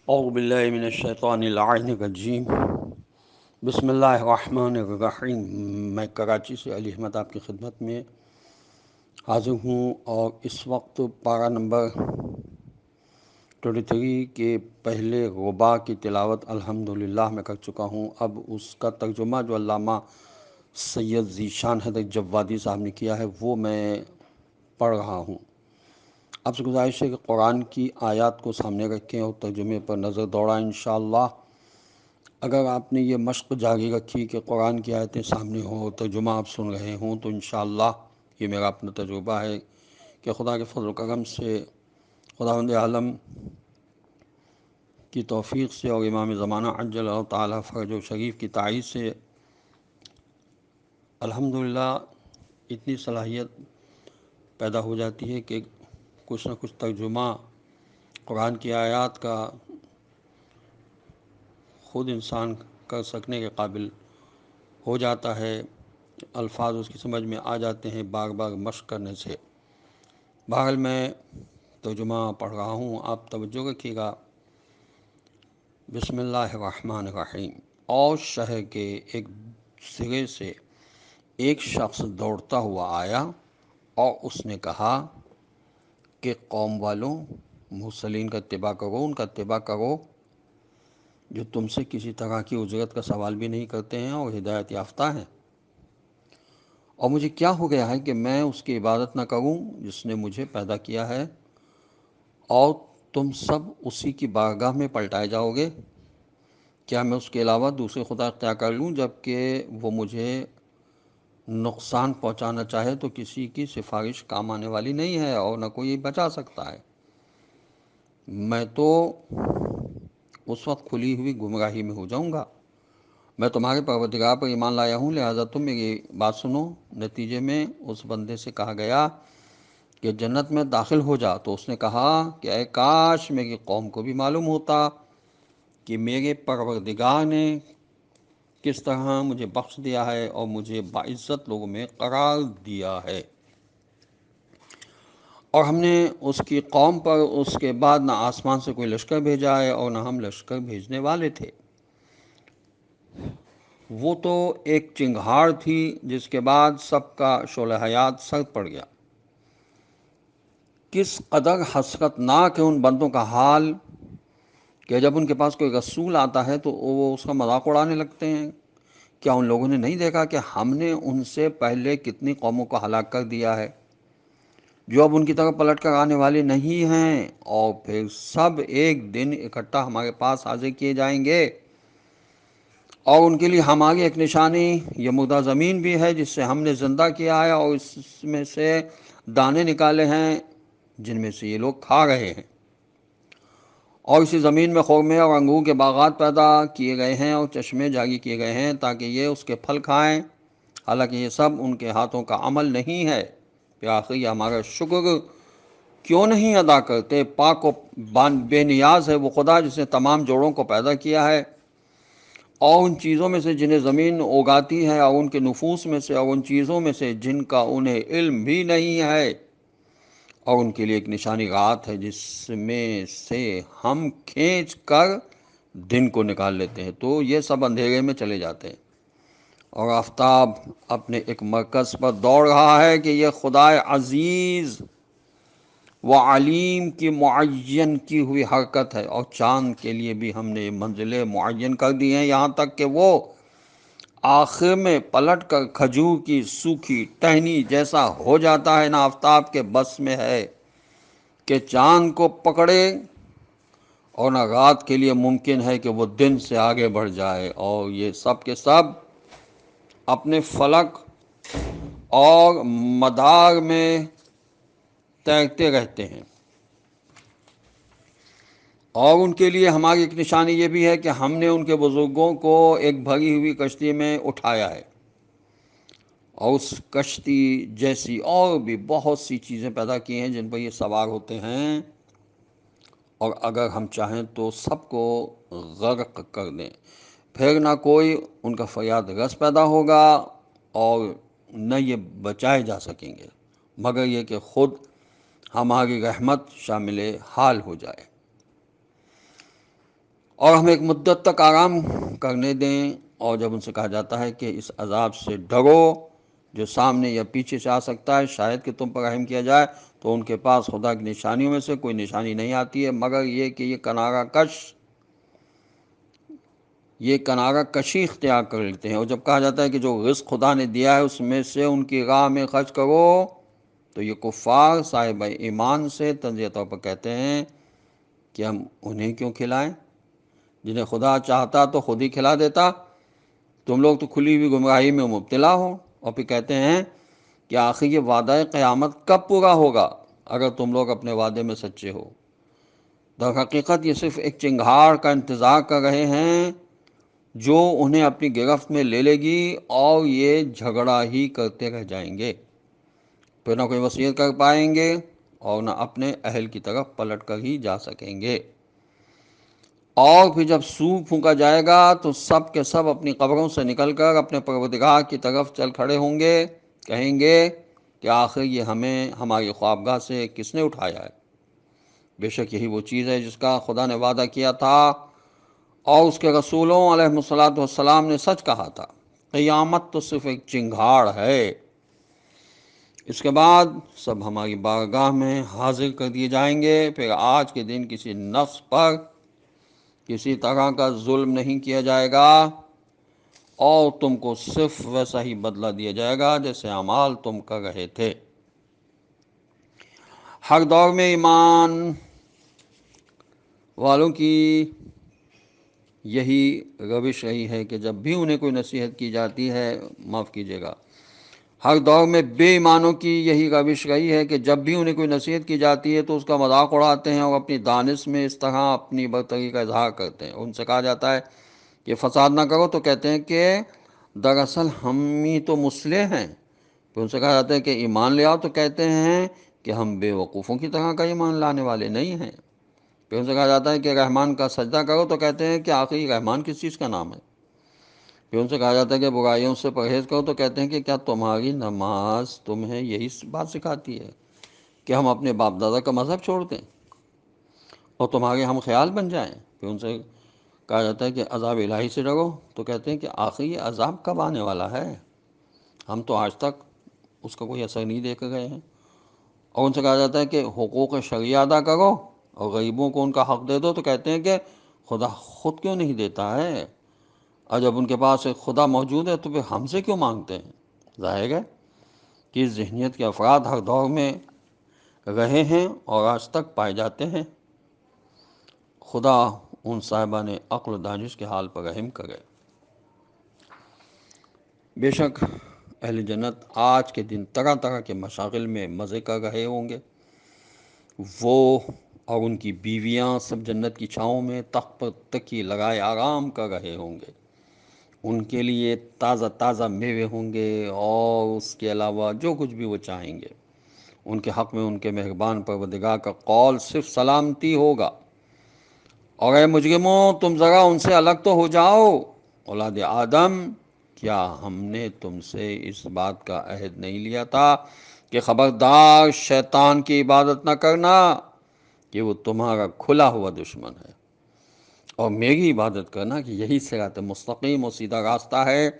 اعوذ باللہ من الشیطان اللعین الرجیم بسم اللہ الرحمن الرحیم۔ میں کراچی سے علی احمد آپ کی خدمت میں حاضر ہوں، اور اس وقت پارہ نمبر 23 کے پہلے رباع کی تلاوت الحمدللہ میں کر چکا ہوں۔ اب اس کا ترجمہ جو علامہ سید ذیشان حیدر جوادی صاحب نے کیا ہے وہ میں پڑھ رہا ہوں۔ آپ سے گزارش ہے کہ قرآن کی آیات کو سامنے رکھیں اور ترجمے پر نظر دوڑائیں انشاءاللہ۔ اگر آپ نے یہ مشق جاری رکھی کہ قرآن کی آیتیں سامنے ہوں اور ترجمہ آپ سن رہے ہوں تو انشاءاللہ یہ میرا اپنا تجربہ ہے کہ خدا کے فضل و کرم سے، خداوند عالم کی توفیق سے اور امام زمانہ عجل اللہ تعالیٰ فرج و شریف کی تائید سے الحمدللہ اتنی صلاحیت پیدا ہو جاتی ہے کہ کچھ نہ کچھ ترجمہ قرآن کی آیات کا خود انسان کر سکنے کے قابل ہو جاتا ہے، الفاظ اس کی سمجھ میں آ جاتے ہیں بار بار مشق کرنے سے۔ بہرحال میں ترجمہ پڑھ رہا ہوں، آپ توجہ رکھیے گا۔ بسم اللہ الرحمن الرحیم۔ اور شہر کے ایک سرے سے ایک شخص دوڑتا ہوا آیا اور اس نے کہا کہ قوم والوں، مرسلین کا اتباع کرو، ان کا اتباع کرو جو تم سے کسی طرح کی اجرت کا سوال بھی نہیں کرتے ہیں اور ہدایت یافتہ ہیں۔ اور مجھے کیا ہو گیا ہے کہ میں اس کی عبادت نہ کروں جس نے مجھے پیدا کیا ہے، اور تم سب اسی کی بارگاہ میں پلٹائے جاؤ گے؟ کیا میں اس کے علاوہ دوسرے خدا اختیار کر لوں جب کہ وہ مجھے نقصان پہنچانا چاہے تو کسی کی سفارش کام آنے والی نہیں ہے اور نہ کوئی بچا سکتا ہے؟ میں تو اس وقت کھلی ہوئی گمراہی میں ہو جاؤں گا۔ میں تمہارے پروردگار پر ایمان لایا ہوں، لہذا تم میری بات سنو۔ نتیجے میں اس بندے سے کہا گیا کہ جنت میں داخل ہو جا، تو اس نے کہا کہ اے کاش میری قوم کو بھی معلوم ہوتا کہ میرے پروردگار نے کس طرح مجھے بخش دیا ہے اور مجھے باعزت لوگوں میں قرار دیا ہے، اور ہم نے اس کی قوم پر اس کے بعد نہ آسمان سے کوئی لشکر بھیجا ہے اور نہ ہم لشکر بھیجنے والے تھے۔ وہ تو ایک چنگھاڑ تھی جس کے بعد سب کا شعلہ حیات سر پڑ گیا۔ کس قدر حسرت ناک ہے ان بندوں کا حال کہ جب ان کے پاس کوئی رسول آتا ہے تو وہ اس کا مذاق اڑانے لگتے ہیں۔ کیا ان لوگوں نے نہیں دیکھا کہ ہم نے ان سے پہلے کتنی قوموں کو ہلاک کر دیا ہے جو اب ان کی طرف پلٹ کر آنے والے نہیں ہیں، اور پھر سب ایک دن اکٹھا ہمارے پاس حاضر کیے جائیں گے، اور ان کے لیے ہماری ایک نشانی یہ مردہ زمین بھی ہے جس سے ہم نے زندہ کیا ہے، اور اس میں سے دانے نکالے ہیں جن میں سے یہ لوگ کھا رہے ہیں، اور اسی زمین میں خرمے اور انگور کے باغات پیدا کیے گئے ہیں اور چشمے جاری کیے گئے ہیں تاکہ یہ اس کے پھل کھائیں، حالانکہ یہ سب ان کے ہاتھوں کا عمل نہیں ہے۔ پھر آخر یہ ہمارا شکر کیوں نہیں ادا کرتے؟ پاک و بے نیاز ہے وہ خدا جس نے تمام جوڑوں کو پیدا کیا ہے، اور ان چیزوں میں سے جنہیں زمین اگاتی ہے، اور ان کے نفوس میں سے، اور ان چیزوں میں سے جن کا انہیں علم بھی نہیں ہے، اور ان کے لیے ایک نشانی رات ہے جس میں سے ہم کھینچ کر دن کو نکال لیتے ہیں، تو یہ سب اندھیرے میں چلے جاتے ہیں، اور آفتاب اپنے ایک مرکز پر دوڑ رہا ہے کہ یہ خدا عزیز و علیم کی معین کی ہوئی حرکت ہے، اور چاند کے لیے بھی ہم نے منزلیں معین کر دی ہیں، یہاں تک کہ وہ آخر میں پلٹ کر کھجور کی سوکھی ٹہنی جیسا ہو جاتا ہے۔ نہ آفتاب کے بس میں ہے کہ چاند کو پکڑے، اور نہ رات کے لیے ممکن ہے کہ وہ دن سے آگے بڑھ جائے، اور یہ سب کے سب اپنے فلک اور مدار میں تیرتے رہتے ہیں۔ اور ان کے لیے ہماری ایک نشانی یہ بھی ہے کہ ہم نے ان کے بزرگوں کو ایک بھری ہوئی کشتی میں اٹھایا ہے، اور اس کشتی جیسی اور بھی بہت سی چیزیں پیدا کی ہیں جن پر یہ سوار ہوتے ہیں، اور اگر ہم چاہیں تو سب کو غرق کر دیں، پھر نہ کوئی ان کا فریاد رس پیدا ہوگا اور نہ یہ بچائے جا سکیں گے مگر یہ کہ خود ہماری رحمت شامل حال ہو جائے۔ اور ہمیں ایک مدت تک آرام کرنے دیں، اور جب ان سے کہا جاتا ہے کہ اس عذاب سے ڈرو جو سامنے یا پیچھے سے آ سکتا ہے، شاید کہ تم پر رحم کیا جائے، تو ان کے پاس خدا کی نشانیوں میں سے کوئی نشانی نہیں آتی ہے مگر یہ کہ یہ کنارہ کشی اختیار کر لیتے ہیں۔ اور جب کہا جاتا ہے کہ جو رزق خدا نے دیا ہے اس میں سے ان کی راہ میں خرچ کرو، تو یہ کفار صاحب ایمان سے تنزیہ طور پر کہتے ہیں کہ ہم انہیں کیوں کھلائیں جنہیں خدا چاہتا تو خود ہی کھلا دیتا، تم لوگ تو کھلی ہوئی گمراہی میں مبتلا ہو۔ اور پھر کہتے ہیں کہ آخر یہ وعدہ قیامت کب پورا ہوگا اگر تم لوگ اپنے وعدے میں سچے ہو؟ در حقیقت یہ صرف ایک چنگھاڑ کا انتظار کر رہے ہیں جو انہیں اپنی گرفت میں لے لے گی، اور یہ جھگڑا ہی کرتے رہ جائیں گے، پھر نہ کوئی وصیت کر پائیں گے اور نہ اپنے اہل کی طرف پلٹ کر ہی جا سکیں گے۔ اور پھر جب سور پھونکا جائے گا تو سب کے سب اپنی قبروں سے نکل کر اپنے پروردگار کی طرف چل کھڑے ہوں گے، کہیں گے کہ آخر یہ ہمیں ہماری خوابگاہ سے کس نے اٹھایا ہے؟ بے شک یہی وہ چیز ہے جس کا خدا نے وعدہ کیا تھا اور اس کے رسولوں علیہ الصلاۃ والسلام نے سچ کہا تھا۔ قیامت تو صرف ایک چنگھاڑ ہے، اس کے بعد سب ہماری بارگاہ میں حاضر کر دیے جائیں گے۔ پھر آج کے دن کسی نفس پر کسی طرح کا ظلم نہیں کیا جائے گا، اور تم کو صرف ویسا ہی بدلہ دیا جائے گا جیسے اعمال تم کر رہے تھے۔ ہر دور میں ایمان والوں کی یہی روش رہی ہے کہ جب بھی انہیں کوئی نصیحت کی جاتی ہے، معاف کیجیے گا، ہر دور میں بے ایمانوں کی یہی روش رہی ہے کہ جب بھی انہیں کوئی نصیحت کی جاتی ہے تو اس کا مذاق اڑاتے ہیں اور اپنی دانش میں اس طرح اپنی برتری کا اظہار کرتے ہیں۔ ان سے کہا جاتا ہے کہ فساد نہ کرو تو کہتے ہیں کہ دراصل ہم ہی تو مصلح ہیں۔ پھر ان سے کہا جاتا ہے کہ ایمان لے آؤ تو کہتے ہیں کہ ہم بے وقوفوں کی طرح کا ایمان لانے والے نہیں ہیں۔ پھر ان سے کہا جاتا ہے کہ رحمان کا سجدہ کرو تو کہتے ہیں کہ آخری رحمان کس چیز کا نام ہے۔ پھر ان سے کہا جاتا ہے کہ برائیوں سے پرہیز کرو تو کہتے ہیں کہ کیا تمہاری نماز تمہیں یہی بات سکھاتی ہے کہ ہم اپنے باپ دادا کا مذہب چھوڑ دیں اور تمہارے ہم خیال بن جائیں؟ پھر ان سے کہا جاتا ہے کہ عذاب الہی سے ڈرو تو کہتے ہیں کہ آخر یہ عذاب کب آنے والا ہے؟ ہم تو آج تک اس کا کوئی اثر نہیں دیکھ گئے ہیں۔ اور ان سے کہا جاتا ہے کہ حقوق شرعیہ ادا کرو اور غریبوں کو ان کا حق دے دو تو کہتے ہیں کہ خدا خود کیوں نہیں دیتا ہے؟ اور جب ان کے پاس ایک خدا موجود ہے تو پھر ہم سے کیوں مانگتے ہیں؟ ظاہر ہے کہ اس ذہنیت کے افراد ہر دور میں رہے ہیں اور آج تک پائے جاتے ہیں۔ خدا ان صاحبان عقل و دانش کے حال پر رحم کرے۔ بے شک اہل جنت آج کے دن طرح طرح کے مشاغل میں مزے کر رہے ہوں گے۔ وہ اور ان کی بیویاں سب جنت کی چھاؤں میں تخت پر تکیے لگائے آرام کر رہے ہوں گے۔ ان کے لیے تازہ تازہ میوے ہوں گے اور اس کے علاوہ جو کچھ بھی وہ چاہیں گے۔ ان کے حق میں ان کے مہربان پروردگار کا قول صرف سلامتی ہوگا، اور اے مجرموں تم ذرا ان سے الگ تو ہو جاؤ۔ اولاد آدم، کیا ہم نے تم سے اس بات کا عہد نہیں لیا تھا کہ خبردار شیطان کی عبادت نہ کرنا، کہ وہ تمہارا کھلا ہوا دشمن ہے، اور میری عبادت کرنا کہ یہی صراط مستقیم و سیدھا راستہ ہے۔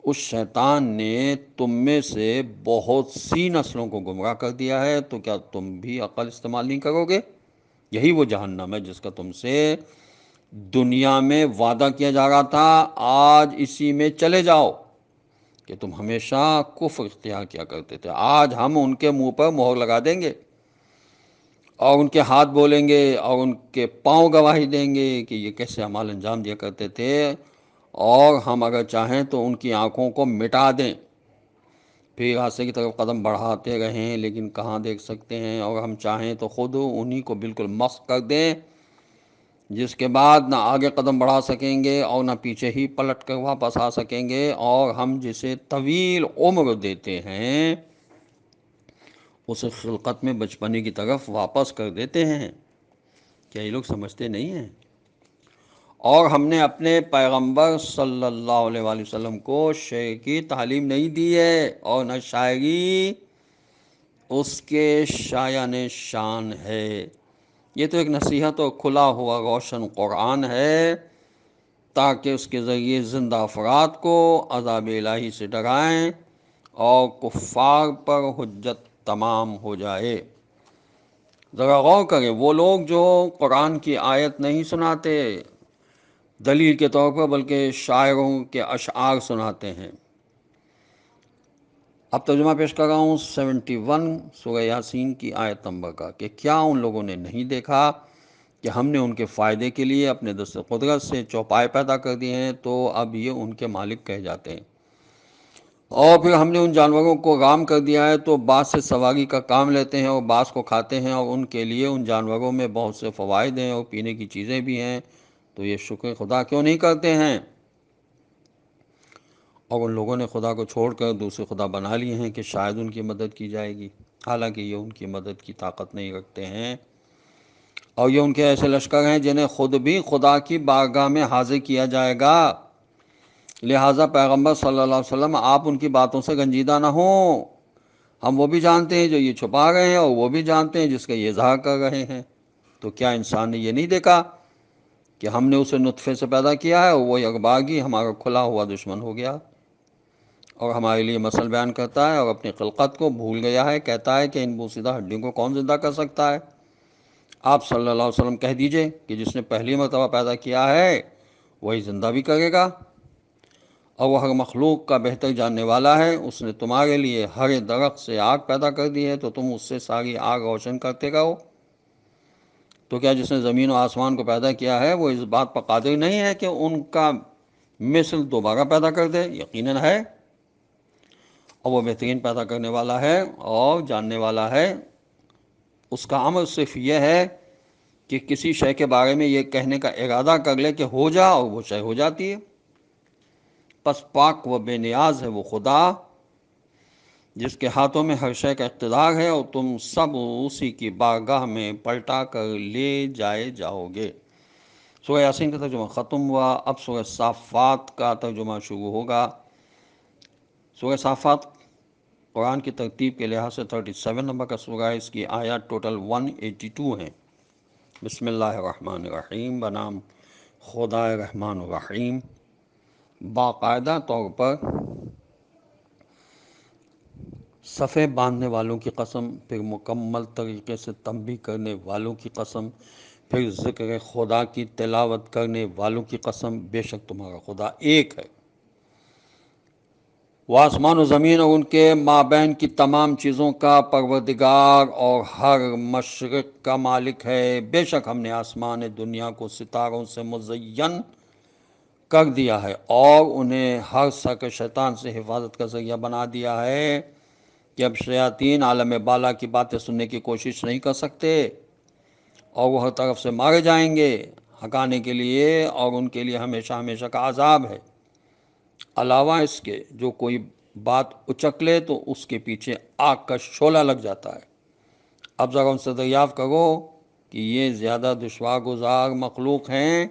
اس شیطان نے تم میں سے بہت سی نسلوں کو گمراہ کر دیا ہے، تو کیا تم بھی عقل استعمال نہیں کرو گے؟ یہی وہ جہنم ہے جس کا تم سے دنیا میں وعدہ کیا جا رہا تھا، آج اسی میں چلے جاؤ کہ تم ہمیشہ کفر اختیار کیا کرتے تھے۔ آج ہم ان کے منہ پر مہر لگا دیں گے اور ان کے ہاتھ بولیں گے اور ان کے پاؤں گواہی دیں گے کہ یہ کیسے اعمال انجام دیا کرتے تھے، اور ہم اگر چاہیں تو ان کی آنکھوں کو مٹا دیں، پھر راستے کی طرف قدم بڑھاتے رہیں لیکن کہاں دیکھ سکتے ہیں، اور ہم چاہیں تو خود انہی کو بالکل مسخ کر دیں، جس کے بعد نہ آگے قدم بڑھا سکیں گے اور نہ پیچھے ہی پلٹ کر واپس آ سکیں گے۔ اور ہم جسے طویل عمر دیتے ہیں اسے خلقت میں بچپنے کی طرف واپس کر دیتے ہیں۔ کیا یہ لوگ سمجھتے نہیں ہیں؟ اور ہم نے اپنے پیغمبر صلی اللہ علیہ وآلہ وسلم کو شعر کی تعلیم نہیں دی ہے، اور نہ شاعری اس کے شایان شان ہے۔ یہ تو ایک نصیحت اور کھلا ہوا روشن قرآن ہے، تاکہ اس کے ذریعے زندہ افراد کو عذاب الہی سے ڈرائیں اور کفار پر حجت تمام ہو جائے۔ ذرا غور کریں، وہ لوگ جو قرآن کی آیت نہیں سناتے دلیل کے طور پر، بلکہ شاعروں کے اشعار سناتے ہیں۔ اب ترجمہ پیش کر رہا ہوں 71 سورہ یاسین کی آیت نمبر کا، کہ کیا ان لوگوں نے نہیں دیکھا کہ ہم نے ان کے فائدے کے لیے اپنے دست قدرت سے چوپائے پیدا کر دیے ہیں، تو اب یہ ان کے مالک کہے جاتے ہیں۔ اور پھر ہم نے ان جانوروں کو رام کر دیا ہے تو بعض سے سواری کا کام لیتے ہیں اور بعض کو کھاتے ہیں، اور ان کے لیے ان جانوروں میں بہت سے فوائد ہیں اور پینے کی چیزیں بھی ہیں، تو یہ شکر خدا کیوں نہیں کرتے ہیں؟ اور ان لوگوں نے خدا کو چھوڑ کر دوسرے خدا بنا لیے ہیں کہ شاید ان کی مدد کی جائے گی، حالانکہ یہ ان کی مدد کی طاقت نہیں رکھتے ہیں۔ اور یہ ان کے ایسے لشکر ہیں جنہیں خود بھی خدا کی بارگاہ میں حاضر کیا جائے گا، لہٰذا پیغمبر صلی اللہ علیہ وسلم آپ ان کی باتوں سے گنجیدہ نہ ہوں۔ ہم وہ بھی جانتے ہیں جو یہ چھپا رہے ہیں، اور وہ بھی جانتے ہیں جس کا یہ اظہار کر رہے ہیں۔ تو کیا انسان نے یہ نہیں دیکھا کہ ہم نے اسے نطفے سے پیدا کیا ہے، اور وہ یکبارگی ہمارا کھلا ہوا دشمن ہو گیا اور ہمارے لیے مثل بیان کرتا ہے اور اپنی خلقت کو بھول گیا ہے، کہتا ہے کہ ان بوسیدہ ہڈیوں کو کون زندہ کر سکتا ہے؟ آپ صلی اللہ علیہ وسلم کہہ دیجئے کہ جس نے پہلی مرتبہ پیدا کیا ہے وہی زندہ بھی کرے گا، اور وہ ہر مخلوق کا بہتر جاننے والا ہے۔ اس نے تمہارے لیے ہر درخت سے آگ پیدا کر دی ہے تو تم اس سے ساری آگ روشن کرتے رہو۔ تو کیا جس نے زمین و آسمان کو پیدا کیا ہے وہ اس بات پر قادر نہیں ہے کہ ان کا مثل دوبارہ پیدا کر دے؟ یقیناً ہے، اور وہ بہترین پیدا کرنے والا ہے اور جاننے والا ہے۔ اس کا عمل صرف یہ ہے کہ کسی شے کے بارے میں یہ کہنے کا ارادہ کر لے کہ ہو جا، اور وہ شے ہو جاتی ہے۔ پس پاک و بے نیاز ہے وہ خدا جس کے ہاتھوں میں ہر شے کا اقتدار ہے، اور تم سب اسی کی بارگاہ میں پلٹا کر لے جائے جاؤ گے۔ سورہ یاسین کا ترجمہ ختم ہوا، اب سورہ صافات کا ترجمہ شروع ہوگا۔ سورہ صافات قرآن کی ترتیب کے لحاظ سے 37 نمبر کا سورہ ہے، اس کی آیات ٹوٹل 182 ہیں۔ بسم اللہ الرحمن الرحیم، بنام خدا رحمان الرحیم۔ باقاعدہ طور پر صفے باندھنے والوں کی قسم، پھر مکمل طریقے سے تنبیہ کرنے والوں کی قسم، پھر ذکر خدا کی تلاوت کرنے والوں کی قسم، بے شک تمہارا خدا ایک ہے۔ وہ آسمان و زمین اور ان کے مابین کی تمام چیزوں کا پروردگار اور ہر مشرق کا مالک ہے۔ بے شک ہم نے آسمان دنیا کو ستاروں سے مزین کر دیا ہے اور انہیں ہر سک شیطان سے حفاظت کا ذریعہ بنا دیا ہے، کہ اب شیاطین عالم بالا کی باتیں سننے کی کوشش نہیں کر سکتے، اور وہ ہر طرف سے مارے جائیں گے ہکانے کے لیے، اور ان کے لیے ہمیشہ ہمیشہ کا عذاب ہے۔ علاوہ اس کے جو کوئی بات اچک لے تو اس کے پیچھے آگ کا شعلہ لگ جاتا ہے۔ اب ذرا ان سے دریافت کرو کہ یہ زیادہ دشوار گزار مخلوق ہیں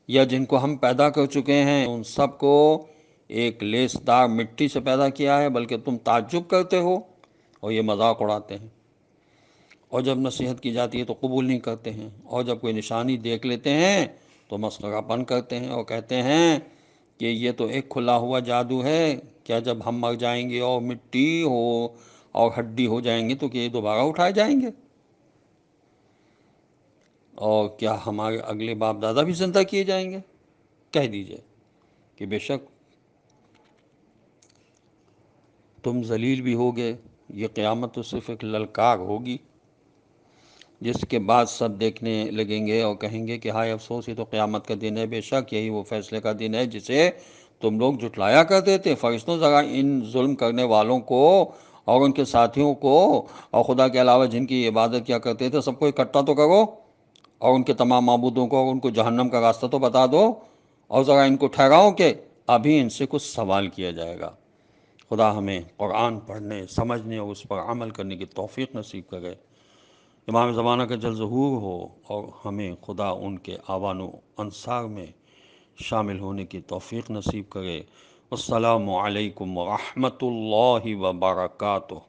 یا جن کو ہم پیدا کر چکے ہیں ان سب کو ایک لیس دار مٹی سے پیدا کیا ہے، بلکہ تم تعجب کرتے ہو اور یہ مذاق اڑاتے ہیں۔ اور جب نصیحت کی جاتی ہے تو قبول نہیں کرتے ہیں، اور جب کوئی نشانی دیکھ لیتے ہیں تو مسخرہ پن کرتے ہیں اور کہتے ہیں کہ یہ تو ایک کھلا ہوا جادو ہے۔ کیا جب ہم مر جائیں گے اور مٹی ہو اور ہڈی ہو جائیں گے تو کہ یہ دوبارہ اٹھائے جائیں گے؟ اور کیا ہمارے اگلے باپ دادا بھی زندہ کیے جائیں گے؟ کہہ دیجئے کہ بے شک تم ذلیل بھی ہوگے، یہ قیامت تو صرف ایک للکار ہوگی جس کے بعد سب دیکھنے لگیں گے اور کہیں گے کہ ہائے افسوس، یہ تو قیامت کا دن ہے۔ بے شک یہی وہ فیصلے کا دن ہے جسے تم لوگ جھٹلایا کرتے تھے۔ فرشتوں، ذرا ان ظلم کرنے والوں کو اور ان کے ساتھیوں کو اور خدا کے علاوہ جن کی عبادت کیا کرتے تھے سب کو اکٹھا تو کرو، اور ان کے تمام معبودوں کو اور ان کو جہنم کا راستہ تو بتا دو، اور ذرا ان کو ٹھہراؤ کہ ابھی ان سے کچھ سوال کیا جائے گا۔ خدا ہمیں قرآن پڑھنے، سمجھنے اور اس پر عمل کرنے کی توفیق نصیب کرے۔ امام زمانہ کا جل ظہور ہو اور ہمیں خدا ان کے آوان و انصار میں شامل ہونے کی توفیق نصیب کرے۔ السلام علیکم ورحمۃ اللہ وبرکاتہ۔